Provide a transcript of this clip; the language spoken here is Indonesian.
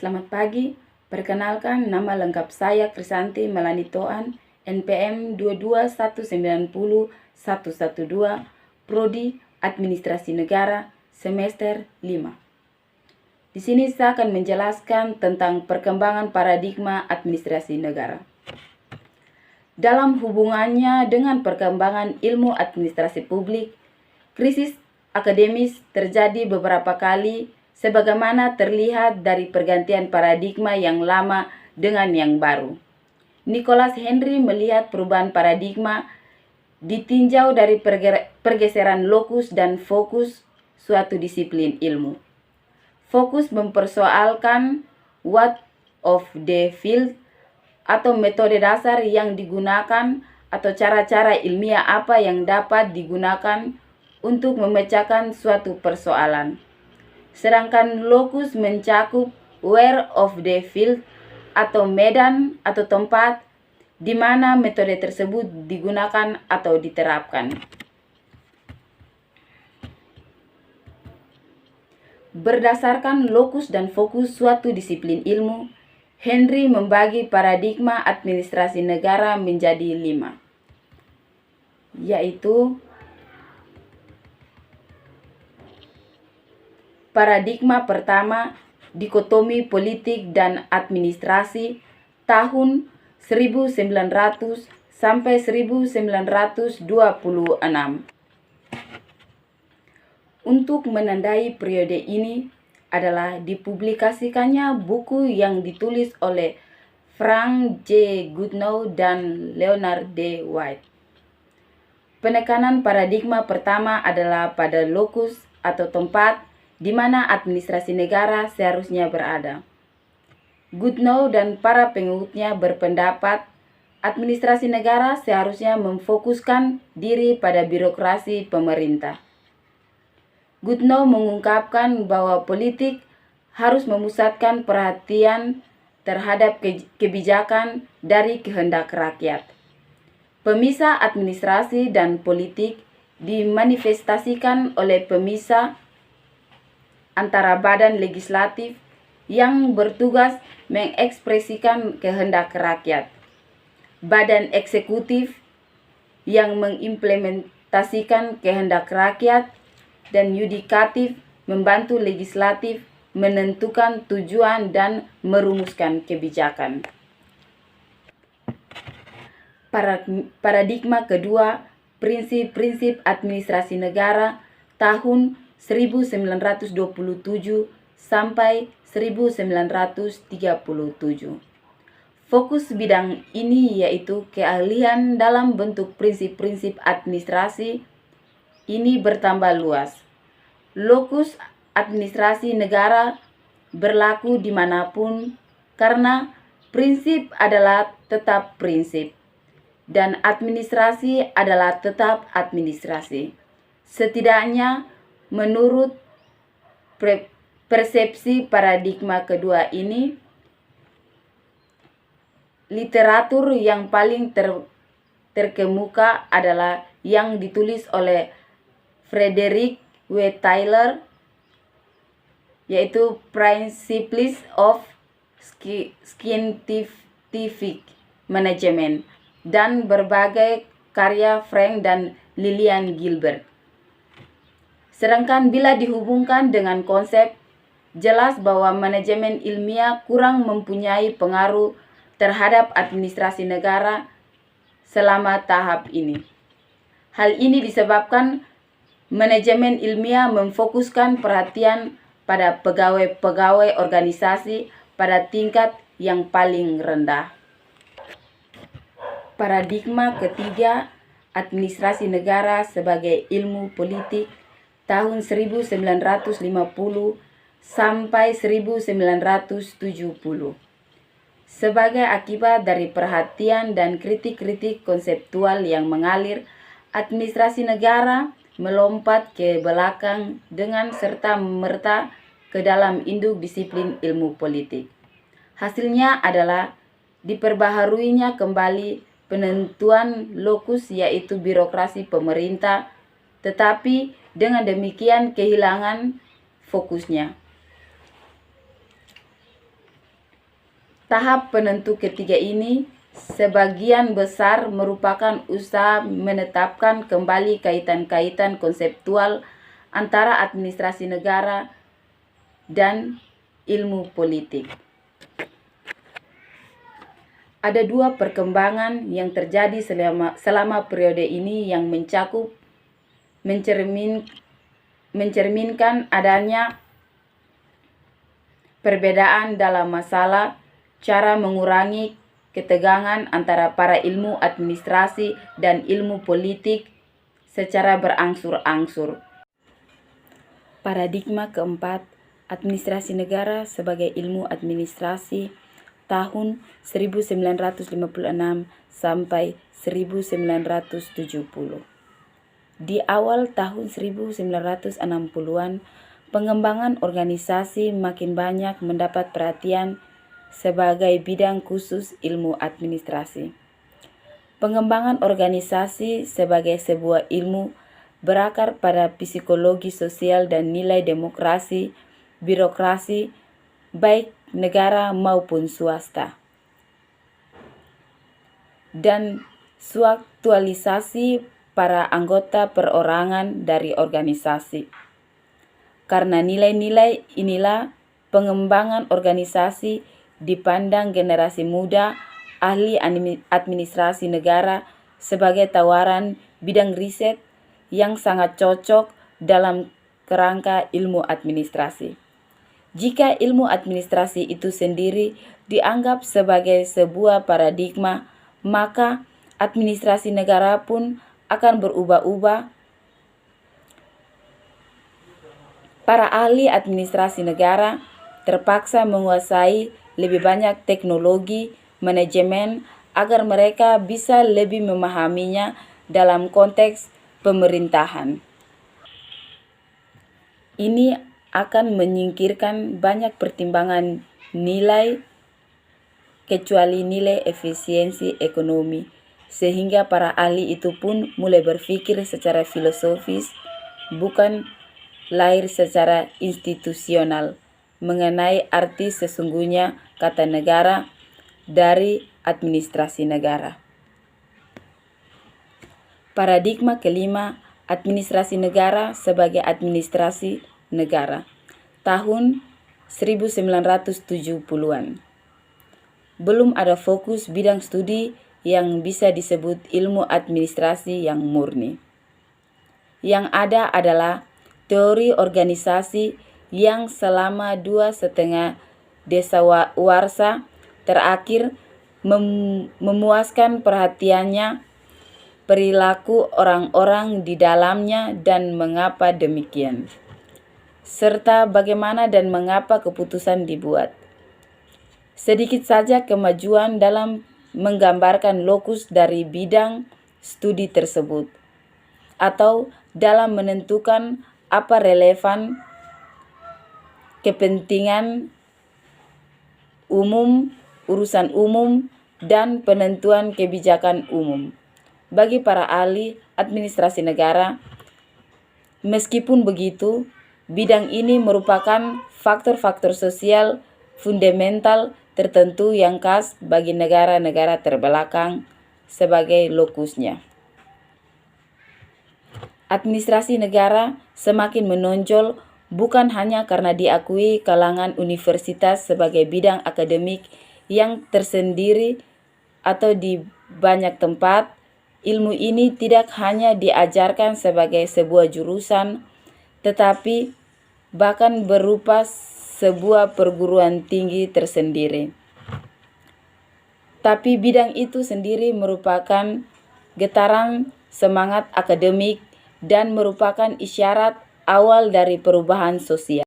Selamat pagi, perkenalkan nama lengkap saya Krisanti Melani Toan, NPM 22190-112, Prodi Administrasi Negara, semester 5. Di sini saya akan menjelaskan tentang perkembangan paradigma administrasi negara. Dalam hubungannya dengan perkembangan ilmu administrasi publik, krisis akademis terjadi beberapa kali sebagaimana terlihat dari pergantian paradigma yang lama dengan yang baru. Nicholas Henry melihat perubahan paradigma ditinjau dari pergeseran lokus dan fokus suatu disiplin ilmu. Fokus mempersoalkan what of the field atau metode dasar yang digunakan atau cara-cara ilmiah apa yang dapat digunakan untuk memecahkan suatu persoalan. Sedangkan lokus mencakup where of the field atau medan atau tempat di mana metode tersebut digunakan atau diterapkan. Berdasarkan lokus dan fokus suatu disiplin ilmu, Henry membagi paradigma administrasi negara menjadi 5, yaitu paradigma pertama, dikotomi politik dan administrasi tahun 1900 sampai 1926. Untuk menandai periode ini adalah dipublikasikannya buku yang ditulis oleh Frank J. Goodnow dan Leonard D. White. Penekanan paradigma pertama adalah pada lokus atau tempat di mana administrasi negara seharusnya berada. Goodnow dan para pengikutnya berpendapat administrasi negara seharusnya memfokuskan diri pada birokrasi pemerintah. Goodnow mengungkapkan bahwa politik harus memusatkan perhatian terhadap kebijakan dari kehendak rakyat. Pemisah administrasi dan politik dimanifestasikan oleh pemisah antara badan legislatif yang bertugas mengekspresikan kehendak rakyat, badan eksekutif yang mengimplementasikan kehendak rakyat, dan yudikatif membantu legislatif menentukan tujuan dan merumuskan kebijakan. Paradigma kedua, prinsip-prinsip administrasi negara tahun 1927 sampai 1937. Fokus bidang ini yaitu keahlian dalam bentuk prinsip-prinsip administrasi ini bertambah luas. Lokus administrasi negara berlaku dimanapun karena prinsip adalah tetap prinsip dan administrasi adalah tetap administrasi. Setidaknya menurut persepsi paradigma kedua ini, literatur yang paling terkemuka adalah yang ditulis oleh Frederick W. Taylor, yaitu Principles of Scientific Management, dan berbagai karya Frank dan Lillian Gilbert. Sedangkan bila dihubungkan dengan konsep, jelas bahwa manajemen ilmiah kurang mempunyai pengaruh terhadap administrasi negara selama tahap ini. Hal ini disebabkan manajemen ilmiah memfokuskan perhatian pada pegawai-pegawai organisasi pada tingkat yang paling rendah. Paradigma ketiga, administrasi negara sebagai ilmu politik tahun 1950 sampai 1970. Sebagai akibat dari perhatian dan kritik-kritik konseptual yang mengalir, administrasi negara melompat ke belakang dengan serta-merta ke dalam induk disiplin ilmu politik. Hasilnya adalah diperbaharuinya kembali penentuan lokus yaitu birokrasi pemerintah, tetapi dengan demikian kehilangan fokusnya. Tahap penentu ketiga ini sebagian besar merupakan usaha menetapkan kembali kaitan-kaitan konseptual antara administrasi negara dan ilmu politik. Ada dua perkembangan yang terjadi selama periode ini yang mencerminkan adanya perbedaan dalam masalah cara mengurangi ketegangan antara para ilmu administrasi dan ilmu politik secara berangsur-angsur. Paradigma keempat, administrasi negara sebagai ilmu administrasi tahun 1956 sampai 1970. Di awal tahun 1960-an, pengembangan organisasi makin banyak mendapat perhatian sebagai bidang khusus ilmu administrasi. Pengembangan organisasi sebagai sebuah ilmu berakar pada psikologi sosial dan nilai demokrasi, birokrasi, baik negara maupun swasta, dan suaktualisasi para anggota perorangan dari organisasi. Karena nilai-nilai inilah pengembangan organisasi dipandang generasi muda ahli administrasi negara sebagai tawaran bidang riset yang sangat cocok dalam kerangka ilmu administrasi. Jika ilmu administrasi itu sendiri dianggap sebagai sebuah paradigma, maka administrasi negara pun akan berubah-ubah. Para ahli administrasi negara terpaksa menguasai lebih banyak teknologi manajemen agar mereka bisa lebih memahaminya dalam konteks pemerintahan. Ini akan menyingkirkan banyak pertimbangan nilai kecuali nilai efisiensi ekonomi, sehingga para ahli itu pun mulai berpikir secara filosofis, bukan lahir secara institusional, mengenai arti sesungguhnya kata negara dari administrasi negara. Paradigma kelima, administrasi negara sebagai administrasi negara, tahun 1970-an. Belum ada fokus bidang studi yang bisa disebut ilmu administrasi yang murni. Yang ada adalah teori organisasi yang selama 2,5 dasawarsa terakhir memuaskan perhatiannya perilaku orang-orang di dalamnya dan mengapa demikian, serta bagaimana dan mengapa keputusan dibuat. Sedikit saja kemajuan dalam menggambarkan lokus dari bidang studi tersebut, atau dalam menentukan apa relevan kepentingan umum, urusan umum, dan penentuan kebijakan umum. Bagi para ahli administrasi negara, meskipun begitu, bidang ini merupakan faktor-faktor sosial fundamental tertentu yang khas bagi negara-negara terbelakang sebagai lokusnya. Administrasi negara semakin menonjol bukan hanya karena diakui kalangan universitas sebagai bidang akademik yang tersendiri atau di banyak tempat, ilmu ini tidak hanya diajarkan sebagai sebuah jurusan, tetapi bahkan berupa sebuah perguruan tinggi tersendiri. Tapi bidang itu sendiri merupakan getaran semangat akademik dan merupakan isyarat awal dari perubahan sosial.